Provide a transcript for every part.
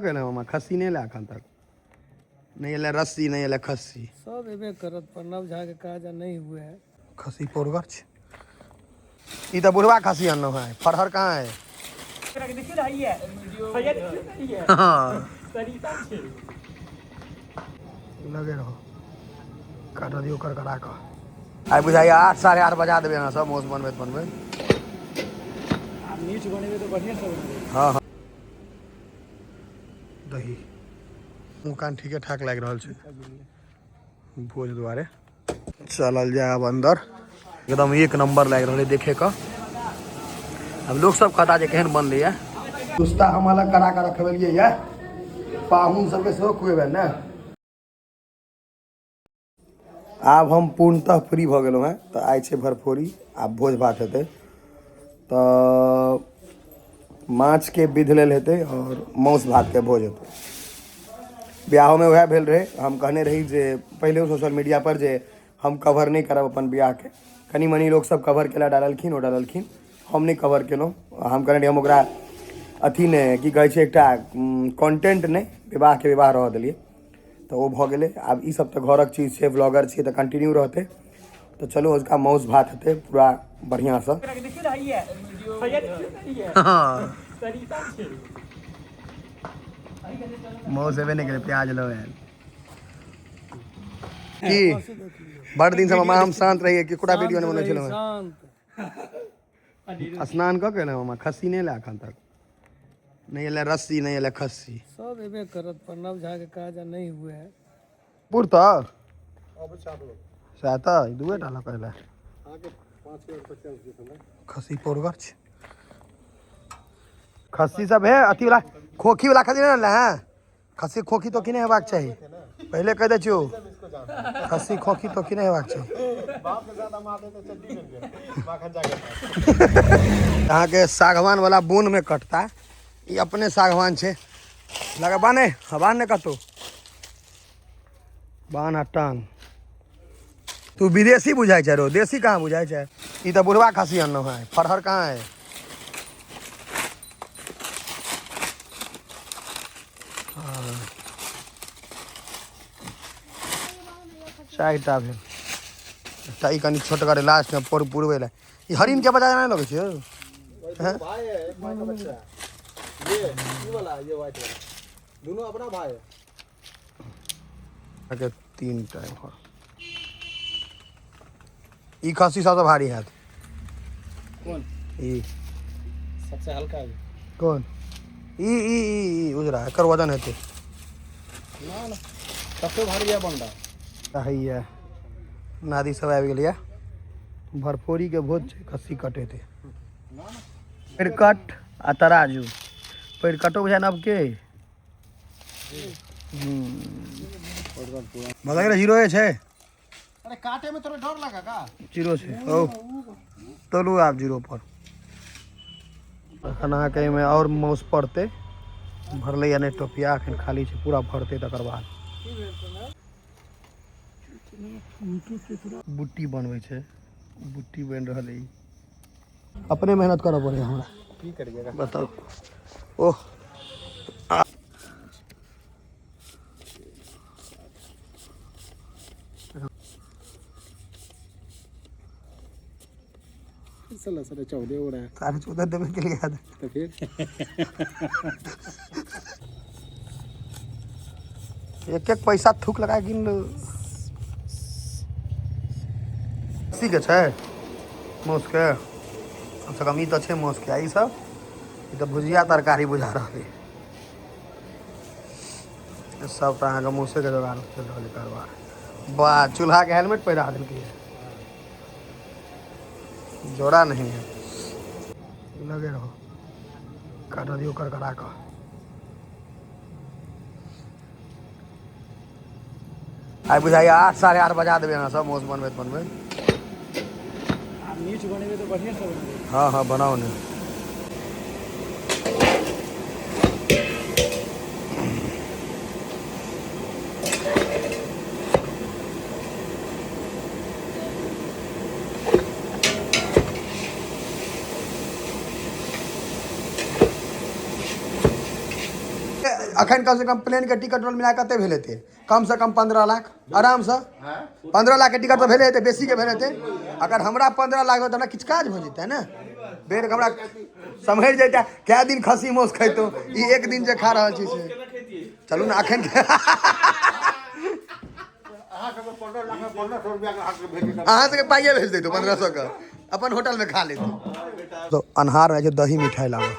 मामा खस्सी नहीं ला अखन तक नहीं एल रस्सी नहीं एल खस्सी सब एबे करत प्रणव झा के काज नहीं हुए है। खस्सी पोरगर छ ई तो बुढ़वा खस्सी अन्न है फरहर कहाँ है हाँ लगे रहो काट दियो कर करा का आई बुझाइए 8 साढ़े 8 बजा देवे यहाँ सब मौस बनबे नीच बनेबे तो बढ़िया से बनेबे। हाँ हाँ दही मुकान ठीके ठाक लग रहा है भोज द्वारे चलल जाए अब अंदर एकदम एक नंबर लग रहा है देखे का। अब लोग सब कहता है केहन बनल है दुस्ता हम अलग करा कर रखबेलिए है पाहुन सबके सेहो खुएबे ने। आब हम पूर्णतः फ्री भ गेलहुँ हैं तो आइ छै भरफोरी आब भोज भात हेतै तो माछ के विध लेल हेतै और मांस भात के भोज हेतै। ब्याह में वह भेल रहे हम कहने रही जे पहले सोशल मीडिया पर जे हम कवर नहीं करब अपन ब्याह के कनी मनी लोग सब कवर केला डाललखिन ओ डाललखिन हम नहीं कवर केलहुँ। हम कहने रही हम ओकरा अथी ने की कहै छै एकटा कंटेंट नहीं विवाह के विवाह रह देलिए तो वो भ गेलै। आब ई सब तो घरक चीज छै ब्लॉगर छी तो कंटिन्यू रहते तो चलो उसका मौस भात हेतै पूरा बढ़िया से। हाँ मौस हेबे नहीं करे प्याज लो की बड़ दिन से मामा हम शांत रहिए कि कुड़ा वीडियो नहीं बने छलो स्नान क के ना मामा खस्सी नहीं ला अखन तक नहीं एल रस्सी नहीं एल खस्सी सब एबे करत प्रणव झा के काज नहीं हुए है। पुरत साता दुए डाला कहला खस्सी पोरगर छ खस्सी सब है अथी वाला खोखी वाला खस्सी ना है खस्सी खोखी तो किने हेबाक चाहिए पहले कह दे छो खस्सी खोखी तो किने हेबाक चाहिए यहाँ के सागवान वाला बोन में कटता ये अपने सागवान छे लगा बाने हवान ने कतो बान टांग तू विदेशी बुझाई छै रो देसी कहाँ बुझाई छै ई तो बुढ़वा खस्सी अन्न है फरहर कहाँ है। चारिटा भेल एकटा ई कनि छोट करे लास्ट में पुरबे ला ई हरिन के बजा नहीं लगे छै भाई है एक भाई का बच्चा ये वाला ये वाइट वाला दोनों अपना भाई है के 3 टाइम हो ई खस्सी सबसे भारी है कौन ई सबसे हल्का है कौन ई उजरा एकर वजन हेतै ना ना सबसे भारी है बंडा है नादी सब आबि गेलिए भरफोरी के भोज छै खस्सी कटेते पेड़कट आ तराजू पेड़कटो बुझाय नब के बगैर जीरो छै अरे काटे में थोड़ा डर लगा का जीरो छै ओ तोलू आप जीरो पर अखन अहाँके में और मौस पड़ते भरले नहीं टोपिया अखन खाली छै पूरा भरते तकर बाद बुट्टी बनबै छै बुट्टी बन रहा है अपने मेहनत करऽ पड़े हमरा की करिएगा बताओ ओह साला 14.5 हो रहा है 14.5 देवे के लिए याद तो फिर एक एक पैसा थूक लगा गिन के छै मौस के कम से कम ई तो छै मौस के ई सब ई तो भुजिया तरकारी बुझा रहा सब तो अहाँ के मौसे के जोगाड़ चल रहा है कारबार वाह चूल्हा के हेलमेट पहिरा देलकै जोड़ा नहीं है लगे रहो काट दियो कर करा का आई बुझाइए 8 साढ़े 8 बजा देवे यहाँ सब मौस बनबे नीच बनेबे तो बढ़िया से बनेबे। हाँ हाँ बनाओ ने अखन कम से कम प्लेन के टिकट रोल मिला कते भेल हेतै कम से कम 15 लाख आराम से 15 लाख के टिकट तो भेले हेतै बेसी के भेल हेतै अगर हमरा 15 लाख होता ना किछु काज भ जेतै ना बेर हमरा समझ जैता क्या दिन खसी मौस खैतो ई एक दिन जे खा रहल छी से चलू ना अखन अहाँ सबके पाइए भेज देतो 1500 का अपन होटल में खा लेते तो अनहार है जो दही मिठाई लावा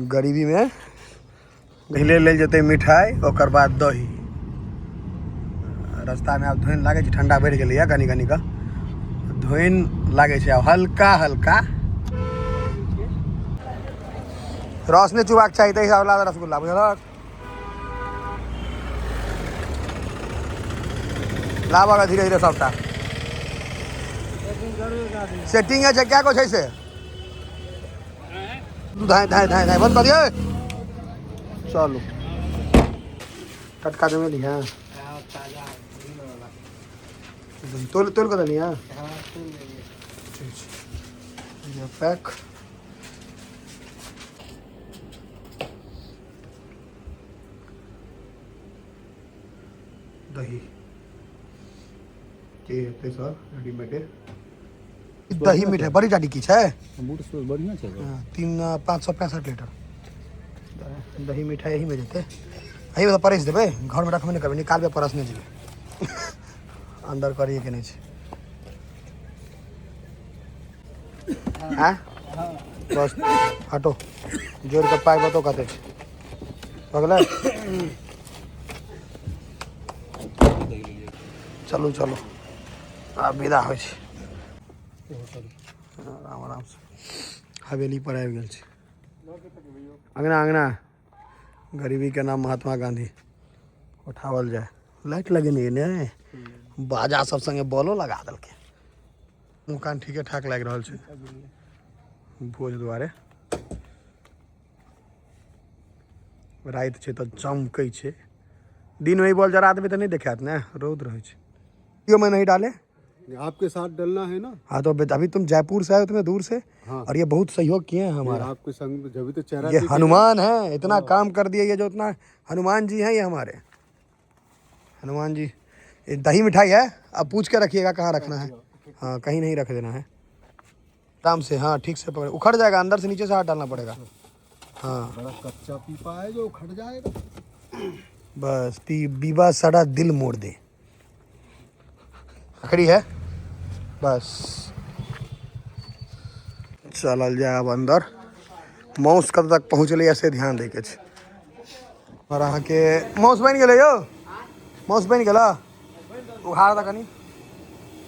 गरीबी में पहले ले जेते मिठाई ओकर बाद दही रास्ता में अब धुन लागे छै ठंडा बढ़ गेलै कनी कनी का धुन लागे छै अब हल्का हल्का रस ने चुबाक चाहिए ताहि हिसाब ला रसगुल्ला बुझलक लावा धीरे धीरे सबटा सेटिंग है क्या को छै से धाय धाय धाय धाय बंद कर दिए चलो टटका जमे लिया तोल तोल कर लिया ये पैक दही के हेतै सर रेडीमेड दही मिठाई बड़ी डाडी की छै बढ़िया छै 565 लीटर दही मिठाई यही में जेते यही में परस देवे घर में रखबे नहीं करबे निकालबे परस नहीं जेबे अंदर करिए के नहीं छै हाँ बस हटो जोड़ के पाई बतो कते छै भगले चलू चलो आ विदा हो छै आराम आराम से हवेली पर आबि गेल छै अंगना अंगना गरीबी के नाम महात्मा गांधी उठावल जाए लाइट लगेने ने बाजा सब संगे बॉलो लगा देलकै मुकान ठीके ठाक लागि रहल छै भोज दुआरे रात छै तऽ चमकै छै दिन में बॉल जरा देबै तऽ नहीं देखात ने रौद रहे छै क्यों मैं नहीं डाले आपके साथ डलना है ना हाँ तो अभी तुम जयपुर से आए हो तुम्हें दूर से हाँ। और ये बहुत सहयोग किए हैं हमारा आपके संग जब तो चेहरा ये हनुमान है इतना काम कर दिया ये जो इतना हनुमान जी हैं ये हमारे हनुमान जी ये दही मिठाई है अब पूछ के रखिएगा कहाँ रखना है हाँ कहीं नहीं रख देना है आराम से हाँ ठीक से पकड़ उखड़ जाएगा अंदर से नीचे से हाथ डालना पड़ेगा हाँ बड़ा कच्चा पीपा है जो उखड़ जाएगा बस बीबा साड़ा दिल मोड़ दे खड़ी है बस चलल जाए अब अंदर माउस कब तक पहुँचल ऐसे ध्यान दे के और अहाँ के माउस बन गए यो माउस बन गला उघाड़ द कनी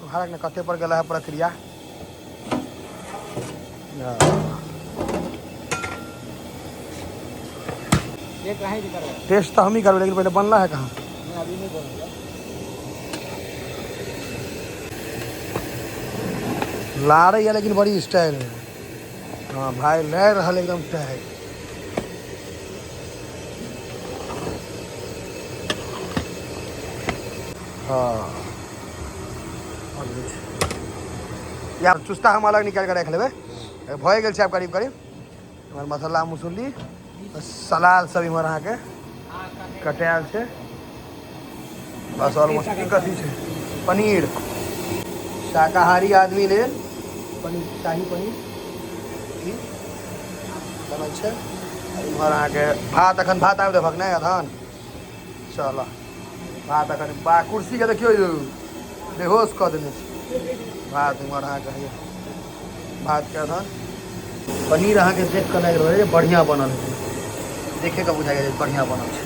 उघाड़ ने कते पर गला है प्रक्रिया टेस्ट तो हम ही करबे लेकिन पहले बनला है कहाँ अभी नहीं बनेगा ला रही है लेकिन बड़ी स्टाइल है हाँ भाई ले रहा एकदम स्टाइल हाँ यार चुस्ता हम अलग निकाल कर रख लेबे भए गेल छै आब करीब करीब हमार मसाला मसुली सलाद सब इमहर अहाँके कटायल छै बस ऑलमोस्ट कथी छै पनीर शाकाहारी आदमी लेल पनीर शाही पनीर बनल छै इमहर अहाँके भात एखन भात आबि देबक नहि अखन चल भात एखन बा कुर्सीके देखियौ यौ बेहोश कऽ देने छै भात इमहर अहाँके हैया भातके अखन पनीर अहाँके देख कऽ लागि रहल छै बढ़िआँ बनल छै देखे के बुझाइए बढ़िया बनल छै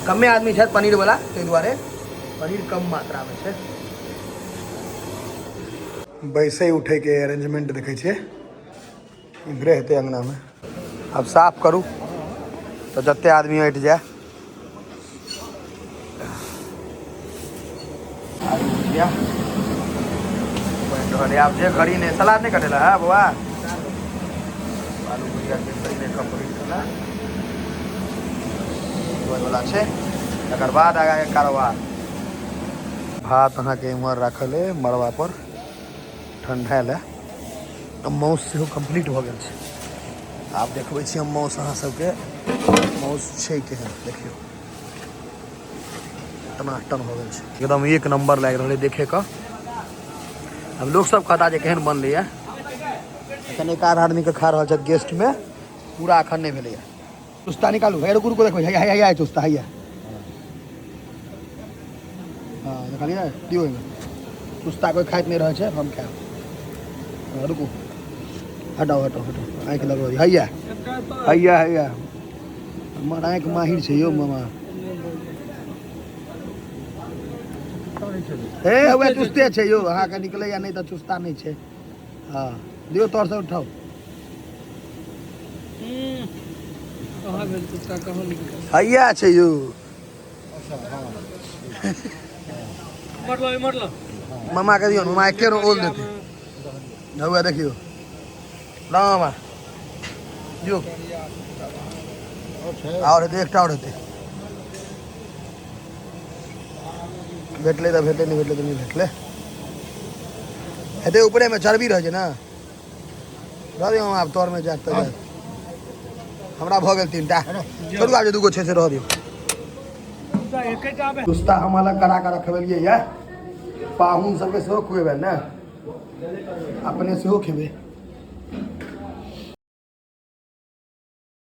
कमे आदमी छथि पनीर वाला ताहि दुआरे पनीर कम मात्रा में छै बैसे उठे के अरेंजमेंट देखे छियै इधरे हेतै अंगना में अब साफ करू तो जते आदमी हटि जाए आप जे घड़ी ने सलाद नहीं कटेला है बउआ आलू भुजिया के पहले कंप्लीट कला वाला छै तकर बाद आगा के कारोबार भात अहाँके इमहर राखल है मड़वा पर ठंडायल है माउस सेहो कंप्लीट भऽ गेल छै आप देखबै छी हम माउस अहाँ सबके माउस छै केहन देखियो इतना टन हो गेल छै एकदम एक नंबर लागि रहलै देखे का अब लोग सब कहता जे केहन बनलै है एखन एक आध आदमी के खा रहल छै गेस्ट में पूरा अखन नहीं भेलै है चुस्ता निकालू है रुकु रुकु देखो है चुस्ता है हाँ देखलिए दियो चुस्ता कोई खाइत नहीं रहे छै हम खाएब रुकू हटाओ हटाओ हटाओ आँख लगो हैया हमार आँख माहिर छै यो मामा हे हुए चुस्ते छै यो अहाँके निकलैया नहीं तो चुस्ता नहीं छै हाँ दियो तोर से उठाओ हैया छै यो मामा के दियो मामा एके रो ओल देते हुए देखियो ना मामा दियो और हेतै एकटा और हेतै भेटलै तऽ भेटलै नहीं भेटलै तऽ नहीं भेटलै हेतै ऊपरे में चर्बी रह छै ना रह दियो आब तोर में जात तऽ हमरा भऽ गेल 3टा छोड़ू आब जे दूगो छै से रह दियो चुस्ता हम अलग करा के रखबेलियै ये पाहुन सबके सेहो खुएबै ने अपने सेहो खेबै